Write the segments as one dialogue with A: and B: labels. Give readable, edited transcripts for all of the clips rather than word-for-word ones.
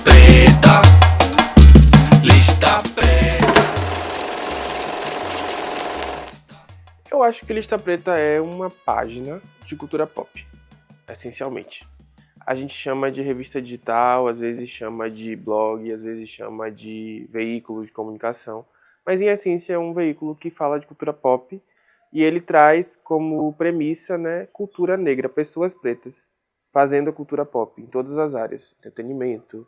A: preta, lista preta.
B: Eu acho que Lista Preta é uma página de cultura pop, essencialmente. A gente chama de revista digital, às vezes chama de blog, às vezes chama de veículo de comunicação, mas em essência é um veículo que fala de cultura pop e ele traz como premissa, né, cultura negra, pessoas pretas fazendo a cultura pop em todas as áreas, entretenimento,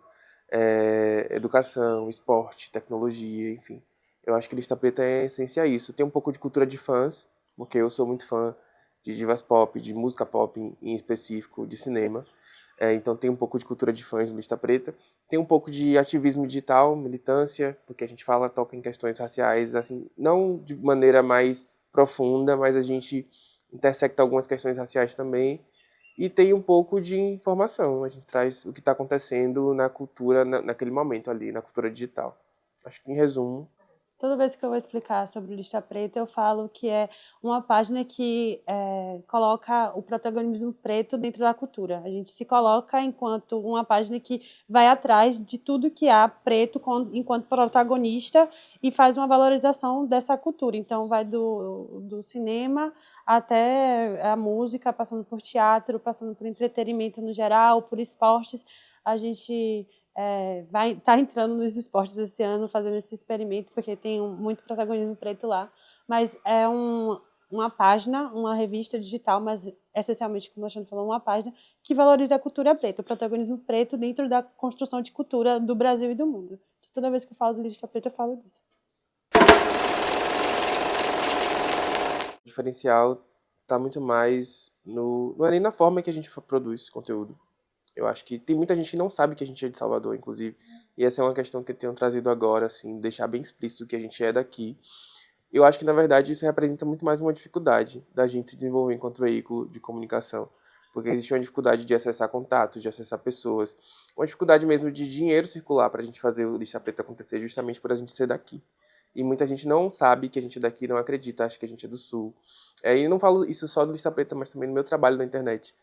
B: educação, esporte, tecnologia, enfim. Eu acho que Lista Preta é em essência isso. Tem um pouco de cultura de fãs, porque eu sou muito fã de divas pop, de música pop em específico, de cinema. Então tem um pouco de cultura de fãs no Lista Preta. Tem um pouco de ativismo digital, militância, porque a gente toca em questões raciais, assim, não de maneira mais profunda, mas a gente intersecta algumas questões raciais também. E tem um pouco de informação, a gente traz o que está acontecendo na cultura, naquele momento ali, na cultura digital. Acho que em resumo.
C: Toda vez que eu vou explicar sobre Lista Preta, eu falo que é uma página que coloca o protagonismo preto dentro da cultura. A gente se coloca enquanto uma página que vai atrás de tudo que há preto enquanto protagonista e faz uma valorização dessa cultura. Então, vai do cinema até a música, passando por teatro, passando por entretenimento no geral, por esportes. A gente vai estar entrando nos esportes esse ano, fazendo esse experimento, porque tem muito protagonismo preto lá. Mas é uma página, uma revista digital, mas essencialmente, como o Alexandre falou, uma página que valoriza a cultura preta, o protagonismo preto dentro da construção de cultura do Brasil e do mundo. Toda vez que eu falo de Lista Preta, eu falo disso.
B: O diferencial está muito mais não é nem na forma que a gente produz conteúdo. Eu acho que tem muita gente que não sabe que a gente é de Salvador, inclusive. E essa é uma questão que eu tenho trazido agora, assim, deixar bem explícito que a gente é daqui. Eu acho que, na verdade, isso representa muito mais uma dificuldade da gente se desenvolver enquanto veículo de comunicação. Porque existe uma dificuldade de acessar contatos, de acessar pessoas. Uma dificuldade mesmo de dinheiro circular para a gente fazer o Lista Preta acontecer, justamente por a gente ser daqui. E muita gente não sabe que a gente é daqui, não acredita, acha que a gente é do Sul. E eu não falo isso só do Lista Preta, mas também no meu trabalho na internet.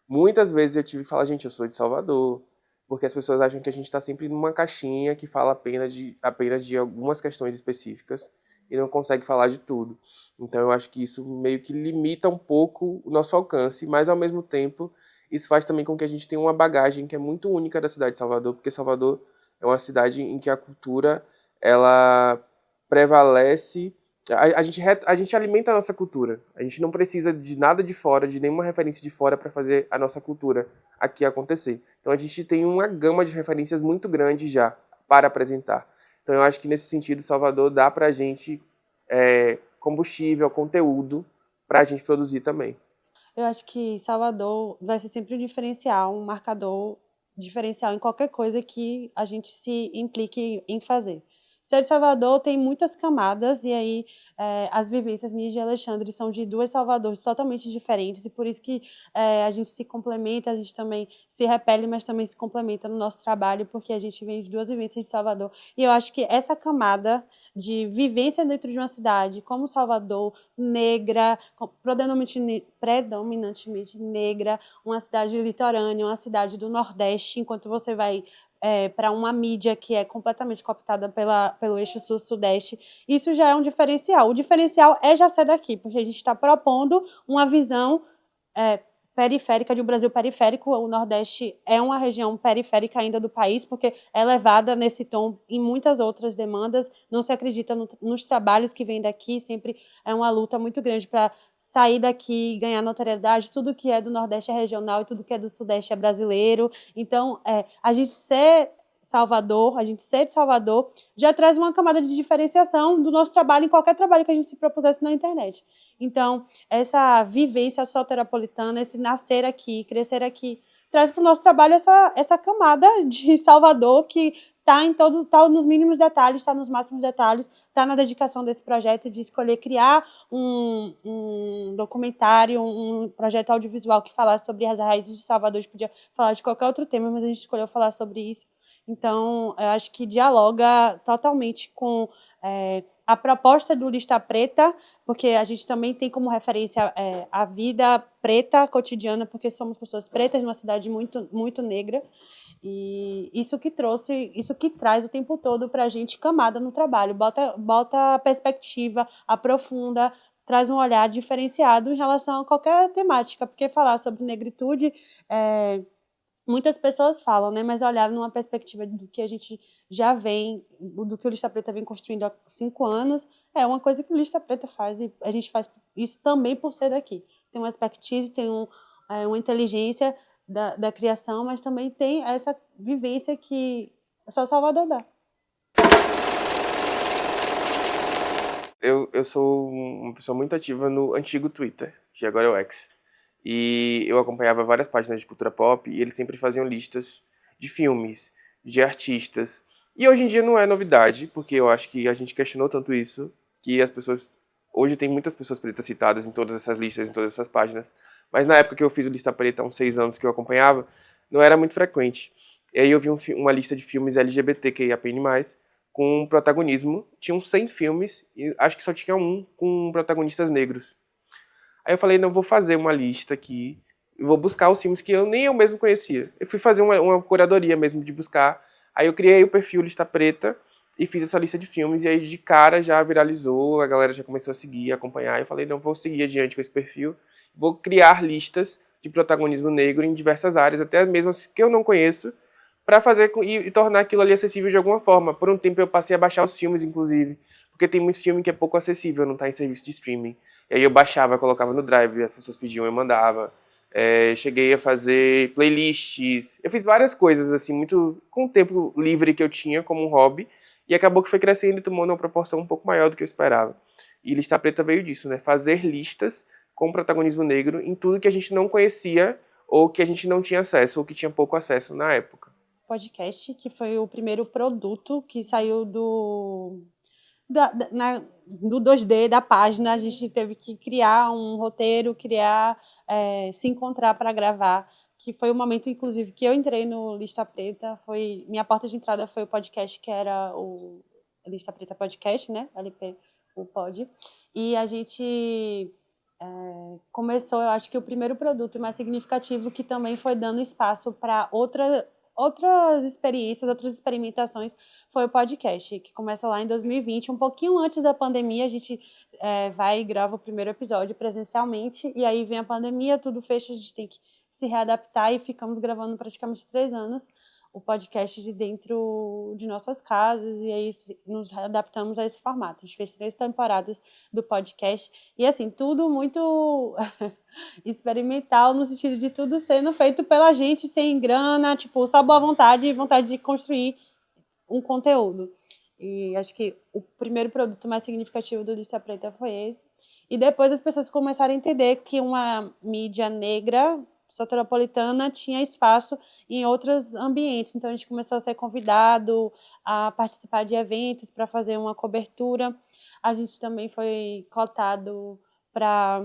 B: Muitas vezes eu tive que falar, gente, eu sou de Salvador, porque as pessoas acham que a gente está sempre numa caixinha que fala apenas de algumas questões específicas e não consegue falar de tudo. Então eu acho que isso meio que limita um pouco o nosso alcance, mas ao mesmo tempo isso faz também com que a gente tenha uma bagagem que é muito única da cidade de Salvador, porque Salvador é uma cidade em que a cultura ela prevalece. A gente alimenta a nossa cultura. A gente não precisa de nada de fora, de nenhuma referência de fora para fazer a nossa cultura aqui acontecer. Então a gente tem uma gama de referências muito grande já para apresentar. Então eu acho que nesse sentido Salvador dá para a gente combustível, conteúdo para a gente produzir também.
C: Eu acho que Salvador vai ser sempre um diferencial, um marcador diferencial em qualquer coisa que a gente se implique em fazer. Ser de Salvador tem muitas camadas e aí as vivências minhas e de Alexandre são de duas Salvadores totalmente diferentes e por isso que a gente se complementa, a gente também se repele, mas também se complementa no nosso trabalho porque a gente vem de duas vivências de Salvador. E eu acho que essa camada de vivência dentro de uma cidade como Salvador, negra, predominantemente negra, uma cidade litorânea, uma cidade do Nordeste, enquanto você vai para uma mídia que é completamente cooptada pelo eixo sul-sudeste, isso já é um diferencial. O diferencial é já ser daqui, porque a gente está propondo uma visão periférica de um Brasil periférico. O Nordeste é uma região periférica ainda do país, porque é levada nesse tom em muitas outras demandas, não se acredita nos trabalhos que vêm daqui, sempre é uma luta muito grande para sair daqui e ganhar notoriedade, tudo que é do Nordeste é regional e tudo que é do Sudeste é brasileiro. Então, a gente ser de Salvador, já traz uma camada de diferenciação do nosso trabalho em qualquer trabalho que a gente se propusesse na internet. Então, essa vivência soteropolitana, esse nascer aqui, crescer aqui, traz para o nosso trabalho essa camada de Salvador que está nos mínimos detalhes, está nos máximos detalhes, está na dedicação desse projeto de escolher criar um documentário, um projeto audiovisual que falasse sobre as raízes de Salvador. A gente podia falar de qualquer outro tema, mas a gente escolheu falar sobre isso. Então, eu acho que dialoga totalmente com a proposta do Lista Preta, porque a gente também tem como referência a vida preta cotidiana, porque somos pessoas pretas numa cidade muito, muito negra. E isso que traz o tempo todo para a gente camada no trabalho, bota perspectiva, aprofunda, traz um olhar diferenciado em relação a qualquer temática, porque falar sobre negritude, muitas pessoas falam, né, mas olhar numa perspectiva do que a gente já vem, do que o Lista Preta vem construindo há 5 anos, é uma coisa que o Lista Preta faz, e a gente faz isso também por ser daqui. Tem uma expertise, tem uma inteligência da criação, mas também tem essa vivência que só Salvador dá.
B: Eu sou uma pessoa muito ativa no antigo Twitter, que agora é o X. E eu acompanhava várias páginas de cultura pop e eles sempre faziam listas de filmes, de artistas. E hoje em dia não é novidade, porque eu acho que a gente questionou tanto isso, que as pessoas... Hoje tem muitas pessoas pretas citadas em todas essas listas, em todas essas páginas. Mas na época que eu fiz o Lista Preta, há uns 6 anos que eu acompanhava, não era muito frequente. E aí eu vi uma lista de filmes LGBTQIAPN+, com protagonismo. Tinham 100 filmes, e acho que só tinha um com protagonistas negros. Aí eu falei, não, vou fazer uma lista aqui, vou buscar os filmes que nem eu mesmo conhecia. Eu fui fazer uma curadoria mesmo de buscar. Aí eu criei o perfil Lista Preta e fiz essa lista de filmes, e aí de cara já viralizou, a galera já começou a seguir, a acompanhar. Eu falei, não, vou seguir adiante com esse perfil, vou criar listas de protagonismo negro em diversas áreas, até mesmo as que eu não conheço, para fazer e tornar aquilo ali acessível de alguma forma. Por um tempo eu passei a baixar os filmes, inclusive, porque tem muito filme que é pouco acessível, não está em serviço de streaming. E aí eu baixava, colocava no Drive, as pessoas pediam, eu mandava. Cheguei a fazer playlists, eu fiz várias coisas, assim, muito com o tempo livre que eu tinha como um hobby, e acabou que foi crescendo e tomando uma proporção um pouco maior do que eu esperava. E Lista Preta veio disso, né? Fazer listas com protagonismo negro em tudo que a gente não conhecia, ou que a gente não tinha acesso, ou que tinha pouco acesso na época.
C: Podcast, que foi o primeiro produto que saiu do 2D da página. A gente teve que criar um roteiro, se encontrar para gravar, que foi o momento, inclusive, que eu entrei no Lista Preta. Minha porta de entrada foi o podcast, que era o Lista Preta Podcast, né? LP, o pod. E a gente começou, eu acho que o primeiro produto mais significativo, que também foi dando espaço para outras experiências, outras experimentações, foi o podcast, que começa lá em 2020, um pouquinho antes da pandemia. A gente vai e grava o primeiro episódio presencialmente, e aí vem a pandemia, tudo fecha, a gente tem que se readaptar, e ficamos gravando praticamente 3 anos o podcast de dentro de nossas casas, e aí nos adaptamos a esse formato. A gente fez 3 temporadas do podcast, e assim, tudo muito experimental, no sentido de tudo sendo feito pela gente, sem grana, tipo, só boa vontade e vontade de construir um conteúdo. E acho que o primeiro produto mais significativo do Lista Preta foi esse. E depois as pessoas começaram a entender que uma mídia negra soteropolitana tinha espaço em outros ambientes. Então a gente começou a ser convidado a participar de eventos para fazer uma cobertura. A gente também foi cotado para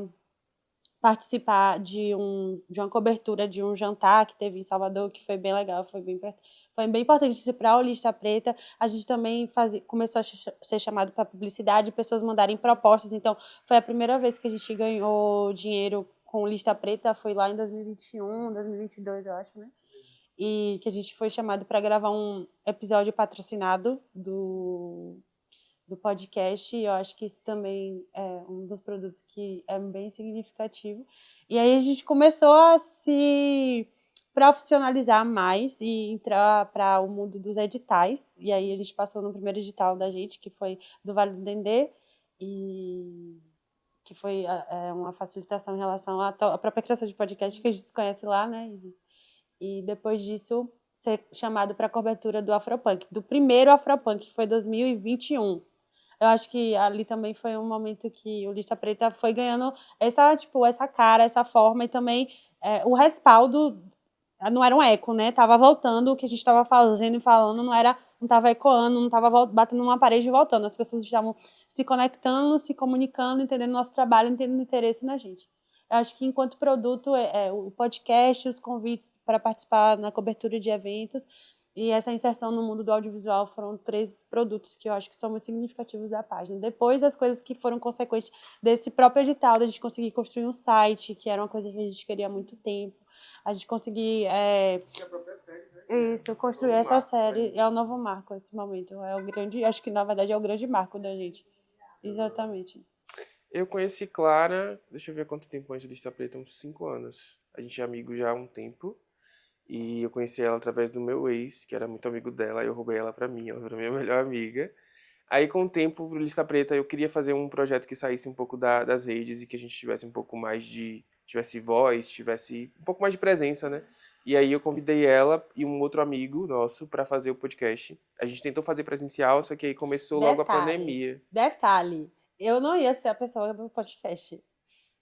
C: participar de uma cobertura de um jantar que teve em Salvador, que foi bem legal, foi bem importante para o Lista Preta. A gente também começou a ser chamado para publicidade, pessoas mandarem propostas. Então, foi a primeira vez que a gente ganhou dinheiro com Lista Preta, foi lá em 2021, 2022, eu acho, né? E que a gente foi chamado para gravar um episódio patrocinado do podcast, e eu acho que isso também é um dos produtos que é bem significativo. E aí a gente começou a se profissionalizar mais e entrar para o mundo dos editais. E aí a gente passou no primeiro edital da gente, que foi do Vale do Dendê, e que foi uma facilitação em relação à própria criação de podcast, que a gente se conhece lá, né, Isis? E depois disso, ser chamado para a cobertura do Afropunk, do primeiro Afropunk, que foi 2021. Eu acho que ali também foi um momento que o Lista Preta foi ganhando essa cara, essa forma, e também o respaldo. Não era um eco, né? Tava voltando o que a gente estava fazendo e falando, não estava ecoando, não estava batendo numa parede e voltando. As pessoas estavam se conectando, se comunicando, entendendo nosso trabalho, entendendo interesse na gente. Eu acho que, enquanto produto, o podcast, os convites para participar na cobertura de eventos e essa inserção no mundo do audiovisual foram 3 produtos que eu acho que são muito significativos da página. Depois, as coisas que foram consequentes desse próprio edital, da gente conseguir construir um site, que era uma coisa que a gente queria há muito tempo. A gente conseguir...
B: E a própria série, né?
C: Isso, construir
B: Novo
C: essa
B: marco pra
C: série
B: gente.
C: é o novo marco, esse momento. É o grande, acho que na verdade é o grande marco da gente. Exatamente.
B: Eu conheci Clara, deixa eu ver quanto tempo antes de Lista Preta, uns 5 anos. A gente é amigo já há um tempo. E eu conheci ela através do meu ex, que era muito amigo dela, aí eu roubei ela pra mim, ela era minha melhor amiga. Aí, com o tempo, pro Lista Preta, eu queria fazer um projeto que saísse um pouco das redes e que a gente tivesse um pouco mais de... tivesse voz, tivesse um pouco mais de presença, né? E aí eu convidei ela e um outro amigo nosso pra fazer o podcast. A gente tentou fazer presencial, só que aí começou logo a
C: Detalhe,
B: pandemia.
C: detalhe. Eu não ia ser a pessoa do podcast.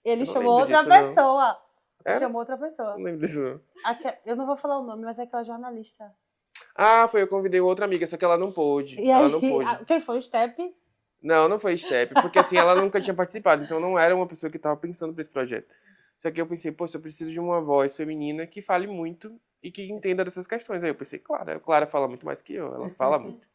C: Ele
B: Eu não
C: chamou
B: lembro
C: outra
B: disso, não.
C: pessoa. Você
B: Era?
C: chamou outra pessoa.
B: Não lembro disso, não.
C: Eu não vou falar o nome, mas é aquela jornalista.
B: Ah, foi eu convidei outra amiga, só que ela não pôde.
C: E
B: Ela
C: aí,
B: não pôde.
C: quem foi o Step?
B: Não, não foi Step, porque assim, ela nunca tinha participado, então não era uma pessoa que estava pensando para esse projeto. Só que eu pensei, poxa, eu preciso de uma voz feminina que fale muito e que entenda dessas questões. Aí eu pensei, Clara, a Clara fala muito mais que eu, ela fala muito.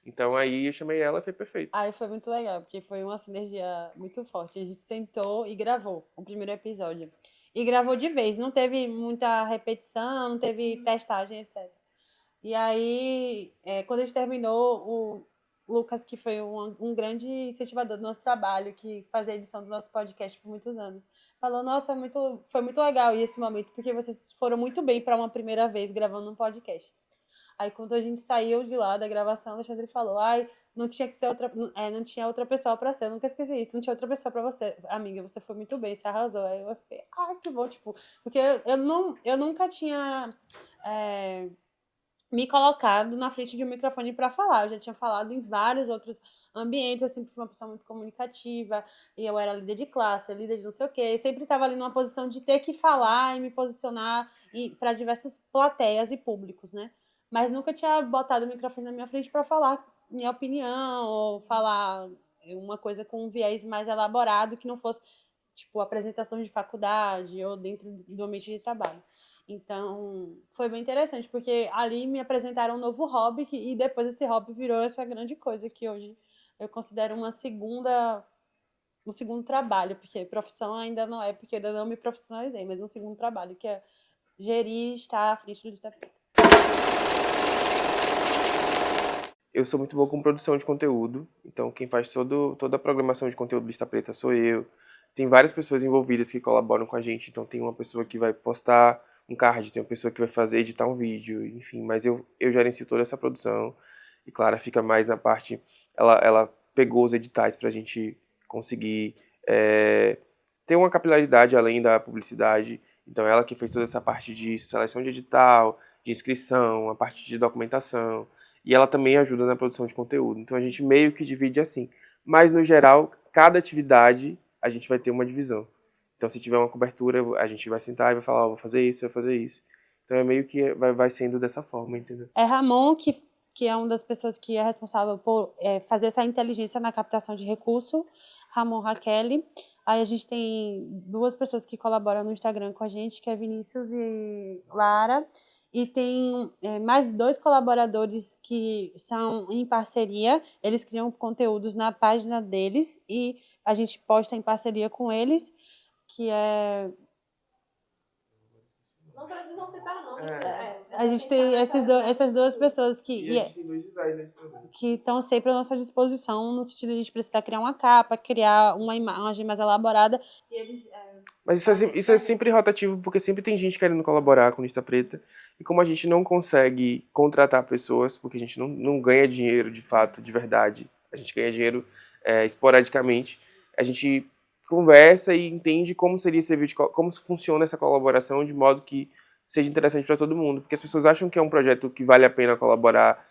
B: Então aí eu chamei ela e foi perfeito.
C: Aí foi muito legal, porque foi uma sinergia muito forte. A gente sentou e gravou o primeiro episódio. E gravou de vez, não teve muita repetição, não teve testagem, etc. E aí, quando a gente terminou, o Lucas, que foi um grande incentivador do nosso trabalho, que fazia a edição do nosso podcast por muitos anos, falou: Nossa, foi muito legal esse momento, porque vocês foram muito bem para uma primeira vez gravando um podcast. Aí, quando a gente saiu de lá da gravação, o Alexandre falou: Ai, não tinha que ser não tinha outra pessoa para ser. Eu nunca esqueci isso, não tinha outra pessoa para você. Amiga, você foi muito bem, você arrasou. Aí eu fiquei: Ai, que bom, tipo, porque eu nunca tinha. Me colocado na frente de um microfone para falar. Eu já tinha falado em vários outros ambientes, eu sempre fui uma pessoa muito comunicativa, e eu era líder de classe, líder de não sei o quê, e sempre estava ali numa posição de ter que falar e me posicionar para diversas plateias e públicos, né? Mas nunca tinha botado o microfone na minha frente para falar minha opinião ou falar uma coisa com um viés mais elaborado que não fosse tipo apresentação de faculdade ou dentro do ambiente de trabalho. Então, foi bem interessante, porque ali me apresentaram um novo hobby e depois esse hobby virou essa grande coisa que hoje eu considero um segundo trabalho, porque profissão ainda não é, porque ainda não me profissionalizei, mas um segundo trabalho, que é gerir e estar à frente do Lista Preta.
B: Eu sou muito bom com produção de conteúdo, então quem faz toda a programação de conteúdo do Lista Preta sou eu. Tem várias pessoas envolvidas que colaboram com a gente, então tem uma pessoa que vai postar um card, tem uma pessoa que vai fazer, editar um vídeo, enfim, mas eu gerencio toda essa produção. E Clara fica mais na parte, ela pegou os editais pra gente conseguir ter uma capilaridade além da publicidade, então ela que fez toda essa parte de seleção de edital, de inscrição, a parte de documentação, e ela também ajuda na produção de conteúdo. Então a gente meio que divide assim. Mas no geral, cada atividade a gente vai ter uma divisão. Então se tiver uma cobertura, a gente vai sentar e vai falar, vou fazer isso, vou fazer isso. Então é meio que vai sendo dessa forma, entendeu?
C: É Ramon que é uma das pessoas que é responsável por fazer essa inteligência na captação de recurso, Ramon Raquel. Aí a gente tem duas pessoas que colaboram no Instagram com a gente, que é Vinícius e Lara. E tem mais dois colaboradores que são em parceria. Eles criam conteúdos na página deles e a gente posta em parceria com eles, que é...
D: Não precisam citar nomes.
C: A gente tem essas duas pessoas
B: E a gente tem dois designers também.
C: que estão sempre à nossa disposição, no sentido de a gente precisar criar uma capa, criar uma imagem mais elaborada. E eles,
B: Mas isso é sempre rotativo, porque sempre tem gente querendo colaborar com Lista Preta. E como a gente não consegue contratar pessoas, porque a gente não ganha dinheiro de fato, de verdade, a gente ganha dinheiro esporadicamente, a gente conversa e entende como seria esse vídeo, como funciona essa colaboração de modo que seja interessante para todo mundo. Porque as pessoas acham que é um projeto que vale a pena colaborar,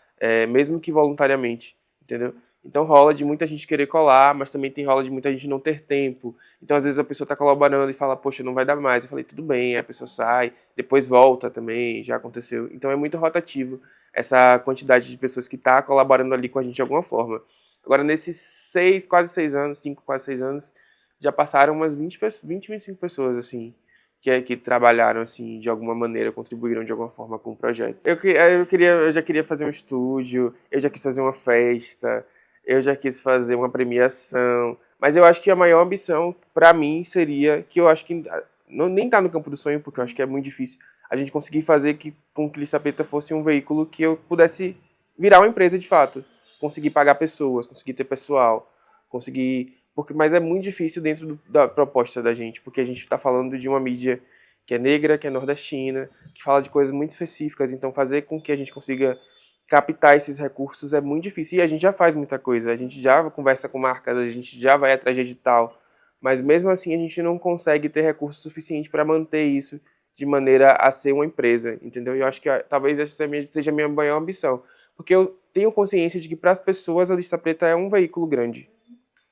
B: mesmo que voluntariamente, entendeu? Então rola de muita gente querer colar, mas também tem rola de muita gente não ter tempo. Então às vezes a pessoa está colaborando e fala, poxa, não vai dar mais. Eu falei, tudo bem, aí a pessoa sai, depois volta também, já aconteceu. Então é muito rotativo essa quantidade de pessoas que está colaborando ali com a gente de alguma forma. Agora nesses quase 6 anos, 5, quase 6 anos, já passaram umas 20, 25 pessoas, assim, que trabalharam, assim, de alguma maneira, contribuíram de alguma forma com o projeto. Eu já queria fazer um estúdio, eu já quis fazer uma festa, eu já quis fazer uma premiação, mas eu acho que a maior ambição, para mim, seria, que eu acho que nem tá no campo do sonho, porque eu acho que é muito difícil, a gente conseguir fazer com que Lista Preta fosse um veículo que eu pudesse virar uma empresa de fato. Conseguir pagar pessoas, conseguir ter pessoal, conseguir... Mas é muito difícil dentro da proposta da gente, porque a gente está falando de uma mídia que é negra, que é nordestina, que fala de coisas muito específicas, então fazer com que a gente consiga captar esses recursos é muito difícil, e a gente já faz muita coisa, a gente já conversa com marcas, a gente já vai atrás de edital, mas mesmo assim a gente não consegue ter recurso suficiente para manter isso de maneira a ser uma empresa, entendeu? E eu acho que talvez essa seja a minha maior ambição, porque eu tenho consciência de que para as pessoas a Lista Preta é um veículo grande.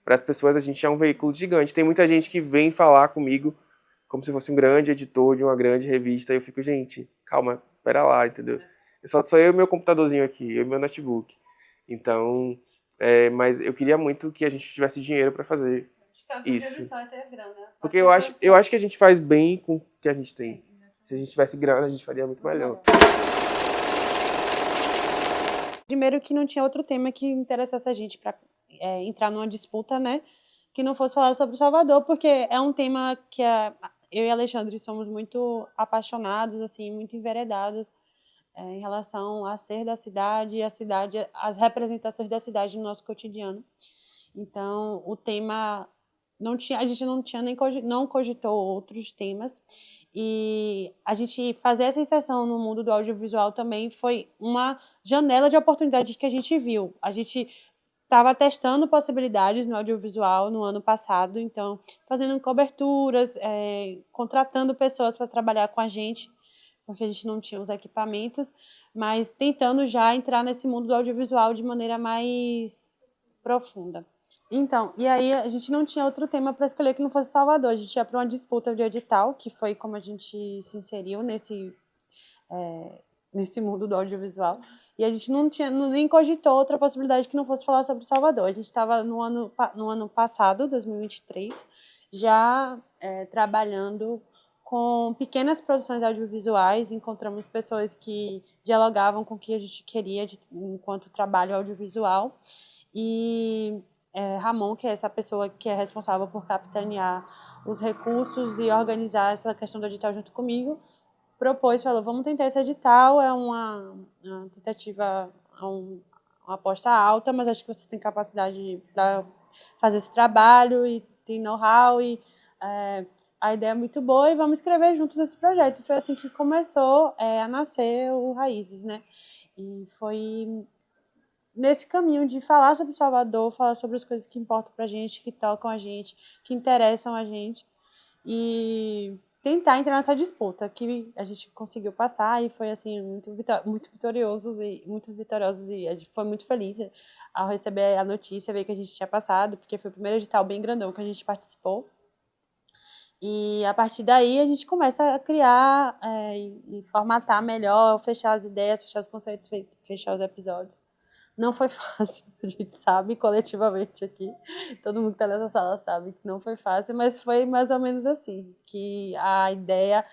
B: Para as pessoas a gente é um veículo gigante. Tem muita gente que vem falar comigo como se fosse um grande editor de uma grande revista, e eu fico, gente, calma, pera lá, entendeu? Só sou eu e meu computadorzinho aqui, eu e meu notebook. Então, mas eu queria muito que a gente tivesse dinheiro para fazer isso. Porque eu acho que a gente faz bem com o que a gente tem. Se a gente tivesse grana, a gente faria muito melhor.
C: Primeiro que não tinha outro tema que interessasse a gente para entrar numa disputa, né? Que não fosse falar sobre Salvador, porque é um tema que eu e Alexandre somos muito apaixonados, assim, muito enveredados em relação a ser da cidade e a cidade, as representações da cidade no nosso cotidiano. Então, o tema a gente não tinha não cogitou outros temas, e a gente fazer essa inserção no mundo do audiovisual também foi uma janela de oportunidade que a gente viu. A gente estava testando possibilidades no audiovisual no ano passado, então fazendo coberturas, contratando pessoas para trabalhar com a gente, porque a gente não tinha os equipamentos, mas tentando já entrar nesse mundo do audiovisual de maneira mais profunda. Então, e aí a gente não tinha outro tema para escolher que não fosse Salvador. A gente ia para uma disputa de edital, que foi como a gente se inseriu nesse mundo do audiovisual. E a gente nem cogitou outra possibilidade que não fosse falar sobre Salvador. A gente estava no ano passado, 2023, já trabalhando com pequenas produções audiovisuais. Encontramos pessoas que dialogavam com o que a gente queria enquanto trabalho audiovisual. E Ramon, que é essa pessoa que é responsável por capitanear os recursos e organizar essa questão do edital junto comigo, falou, vamos tentar esse edital, é uma tentativa, uma aposta alta, mas acho que vocês têm capacidade para fazer esse trabalho e tem know-how e a ideia é muito boa e vamos escrever juntos esse projeto. E foi assim que começou a nascer o Raízes, né? E foi nesse caminho de falar sobre Salvador, falar sobre as coisas que importam pra gente, que tocam a gente, que interessam a gente, e tentar entrar nessa disputa que a gente conseguiu passar, e foi assim muito vitoriosos e a gente foi muito feliz ao receber a notícia, ver que a gente tinha passado, porque foi o primeiro edital bem grandão que a gente participou. E a partir daí a gente começa a criar e formatar melhor, fechar as ideias, fechar os conceitos, fechar os episódios. Não foi fácil, a gente sabe, coletivamente aqui, todo mundo que está nessa sala sabe que não foi fácil, mas foi mais ou menos assim, que a ideia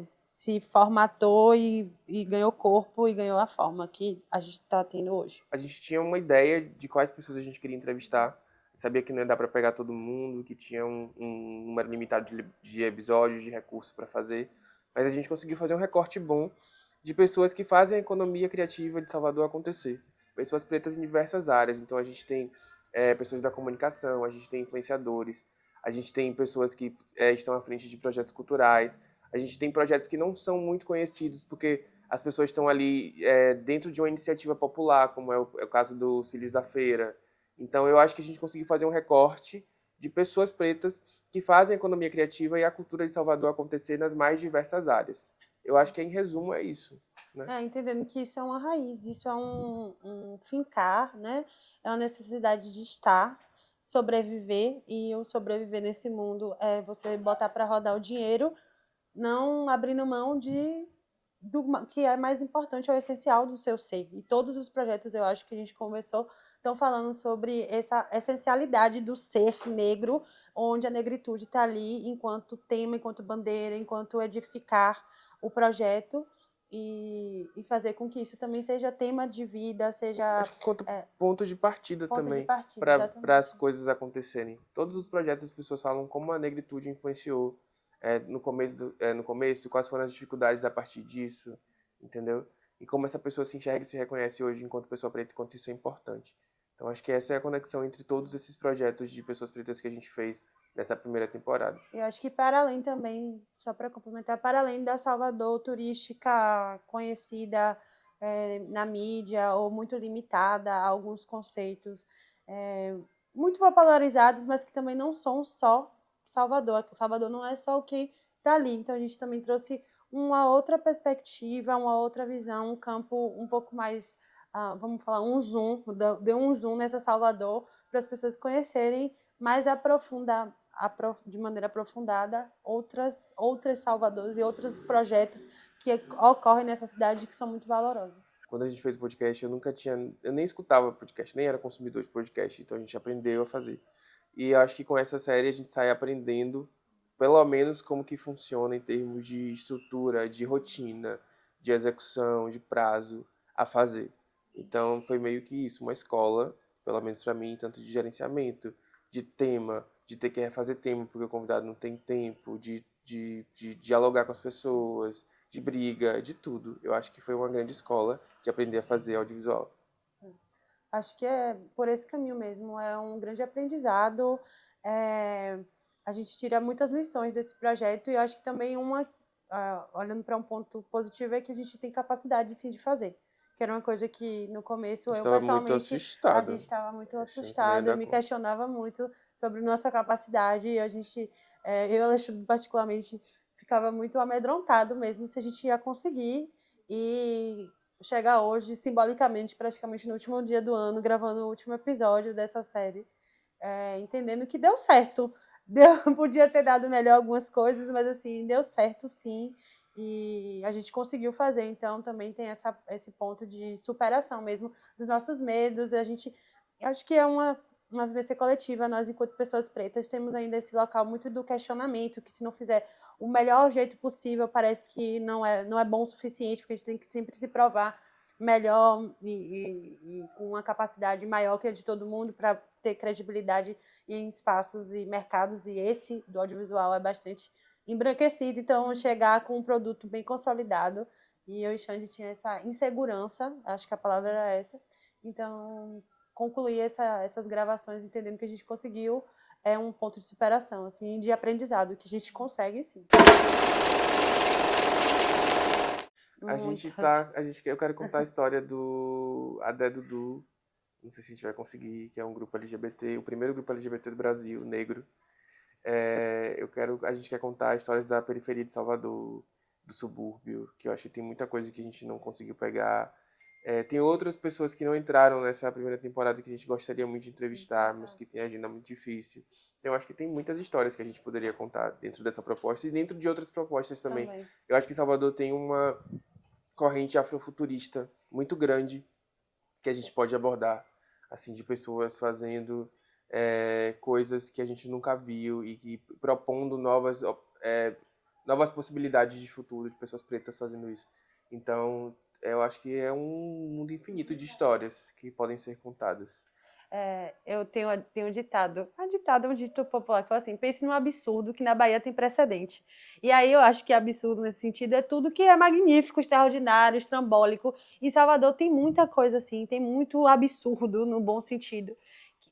C: se formatou e ganhou corpo e ganhou a forma que a gente está tendo hoje.
B: A gente tinha uma ideia de quais pessoas a gente queria entrevistar, sabia que não ia dar para pegar todo mundo, que tinha um número limitado de episódios, de recursos para fazer, mas a gente conseguiu fazer um recorte bom de pessoas que fazem a economia criativa de Salvador acontecer. Pessoas pretas em diversas áreas. Então a gente tem pessoas da comunicação, a gente tem influenciadores, a gente tem pessoas que estão à frente de projetos culturais, a gente tem projetos que não são muito conhecidos porque as pessoas estão ali dentro de uma iniciativa popular, como é o caso dos Filhos da Feira. Então eu acho que a gente conseguiu fazer um recorte de pessoas pretas que fazem a economia criativa e a cultura de Salvador acontecer nas mais diversas áreas. Eu acho que, em resumo, é isso. Né?
C: Entendendo que isso é uma raiz, isso é um fincar, né? É uma necessidade de estar, sobreviver, e o sobreviver nesse mundo é você botar para rodar o dinheiro, não abrindo mão do que é mais importante, é o essencial do seu ser. E todos os projetos, eu acho que a gente conversou, estão falando sobre essa essencialidade do ser negro, onde a negritude está ali enquanto tema, enquanto bandeira, enquanto edificar o projeto, e fazer com que isso também seja tema de vida, seja...
B: Acho que quanto ponto de partida também, para as coisas acontecerem. Todos os projetos as pessoas falam como a negritude influenciou no começo, quais foram as dificuldades a partir disso, entendeu? E como essa pessoa se enxerga e se reconhece hoje enquanto pessoa preta, quanto isso é importante. Então, acho que essa é a conexão entre todos esses projetos de pessoas pretas que a gente fez nessa primeira temporada.
C: Eu acho que para além também, só para complementar, para além da Salvador turística conhecida na mídia ou muito limitada a alguns conceitos muito popularizados, mas que também não são só Salvador. Salvador não é só o que está ali. Então, a gente também trouxe uma outra perspectiva, uma outra visão, um campo um pouco mais, vamos falar, deu um zoom nessa Salvador para as pessoas conhecerem mais de maneira aprofundada outras Salvadores e outros projetos que ocorrem nessa cidade que são muito valorosos.
B: Quando a gente fez o podcast, eu nem escutava podcast, nem era consumidor de podcast, então a gente aprendeu a fazer. E eu acho que com essa série a gente sai aprendendo, pelo menos, como que funciona em termos de estrutura, de rotina, de execução, de prazo a fazer. Então foi meio que isso, uma escola, pelo menos para mim, tanto de gerenciamento, de tema, de ter que refazer tema porque o convidado não tem tempo, de dialogar com as pessoas, de briga, de tudo. Eu acho que foi uma grande escola de aprender a fazer audiovisual.
C: Acho que é por esse caminho mesmo, é um grande aprendizado. A gente tira muitas lições desse projeto e eu acho que também olhando para um ponto positivo, é que a gente tem capacidade sim de fazer. Que era uma coisa que no começo eu pessoalmente... A gente estava muito assustado, eu me questionava muito sobre nossa capacidade e a gente, eu e o Alexandre particularmente, ficava muito amedrontado mesmo se a gente ia conseguir e chegar hoje, simbolicamente, praticamente no último dia do ano, gravando o último episódio dessa série, entendendo que deu certo. Podia ter dado melhor algumas coisas, mas assim, deu certo sim. E a gente conseguiu fazer, então também tem esse ponto de superação mesmo dos nossos medos. Acho que é uma vivência coletiva. Nós, enquanto pessoas pretas, temos ainda esse local muito do questionamento, que se não fizer o melhor jeito possível, parece que não é bom o suficiente, porque a gente tem que sempre se provar melhor e com uma capacidade maior que a de todo mundo para ter credibilidade em espaços e mercados, e esse do audiovisual é bastante embranquecido. Então, chegar com um produto bem consolidado, e eu e Xande tinha essa insegurança, acho que a palavra era essa, então concluir essas gravações entendendo que a gente conseguiu é um ponto de superação, assim, de aprendizado, que a gente consegue sim.
B: Eu quero contar a história do Adé Dudu, não sei se a gente vai conseguir, que é um grupo LGBT, o primeiro grupo LGBT do Brasil, negro. A gente quer contar histórias da periferia de Salvador, do subúrbio, que eu acho que tem muita coisa que a gente não conseguiu pegar. Tem outras pessoas que não entraram nessa primeira temporada que a gente gostaria muito de entrevistar, mas que tem agenda muito difícil. Então, eu acho que tem muitas histórias que a gente poderia contar dentro dessa proposta e dentro de outras propostas também. Eu acho que Salvador tem uma corrente afrofuturista muito grande que a gente pode abordar, assim, de pessoas fazendo coisas que a gente nunca viu e que propondo novas possibilidades de futuro, de pessoas pretas fazendo isso. Então, eu acho que é um mundo infinito de histórias que podem ser contadas.
C: Eu tenho um ditado. É um dito popular que fala assim: pense no absurdo que na Bahia tem precedente. E aí eu acho que absurdo nesse sentido é tudo que é magnífico, extraordinário, estrambólico. Em Salvador tem muita coisa assim, tem muito absurdo no bom sentido.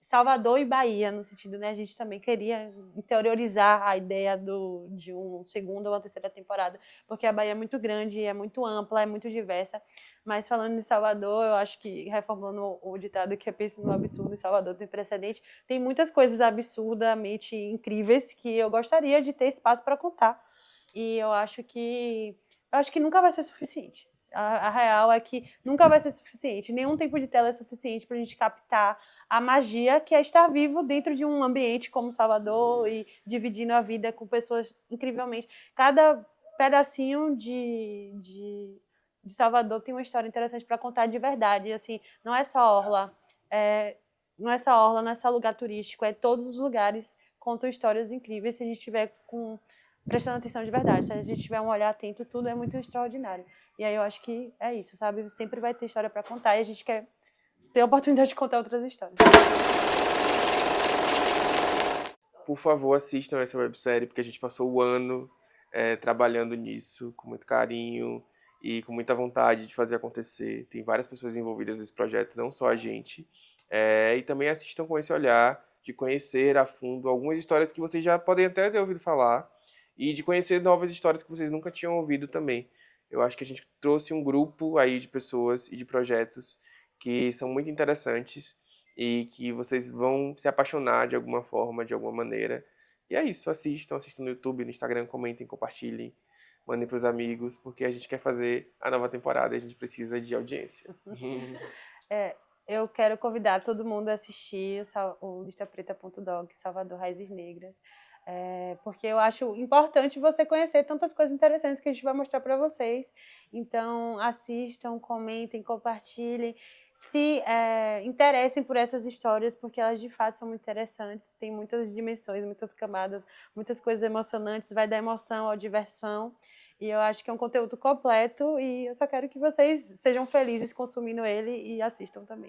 C: Salvador e Bahia, no sentido, né? A gente também queria interiorizar a ideia de uma segunda ou uma terceira temporada, porque a Bahia é muito grande, é muito ampla, é muito diversa. Mas falando de Salvador, eu acho que, reformulando o ditado que é pense no absurdo, em Salvador tem precedente, tem muitas coisas absurdamente incríveis que eu gostaria de ter espaço para contar. E eu acho que nunca vai ser suficiente. A real é que nunca vai ser suficiente. Nenhum tempo de tela é suficiente para a gente captar a magia que é estar vivo dentro de um ambiente como Salvador e dividindo a vida com pessoas incrivelmente. Cada pedacinho de Salvador tem uma história interessante para contar de verdade. E, assim, não é só orla, não é só lugar turístico, todos os lugares contam histórias incríveis se a gente estiver prestando atenção de verdade. Se a gente tiver um olhar atento, tudo é muito extraordinário. E aí eu acho que é isso, sabe? Sempre vai ter história para contar e a gente quer ter a oportunidade de contar outras histórias.
B: Por favor, assistam essa websérie, porque a gente passou o ano trabalhando nisso com muito carinho e com muita vontade de fazer acontecer. Tem várias pessoas envolvidas nesse projeto, não só a gente. E também assistam com esse olhar de conhecer a fundo algumas histórias que vocês já podem até ter ouvido falar e de conhecer novas histórias que vocês nunca tinham ouvido também. Eu acho que a gente trouxe um grupo aí de pessoas e de projetos que são muito interessantes e que vocês vão se apaixonar de alguma forma, de alguma maneira. E é isso, assistam no YouTube, no Instagram, comentem, compartilhem, mandem para os amigos, porque a gente quer fazer a nova temporada e a gente precisa de audiência.
C: Eu quero convidar todo mundo a assistir o listapreta.dog, Salvador Raízes Negras, porque eu acho importante você conhecer tantas coisas interessantes que a gente vai mostrar para vocês. Então, assistam, comentem, compartilhem, se interessem por essas histórias, porque elas de fato são muito interessantes, tem muitas dimensões, muitas camadas, muitas coisas emocionantes, vai dar emoção ou diversão. E eu acho que é um conteúdo completo e eu só quero que vocês sejam felizes consumindo ele e assistam também.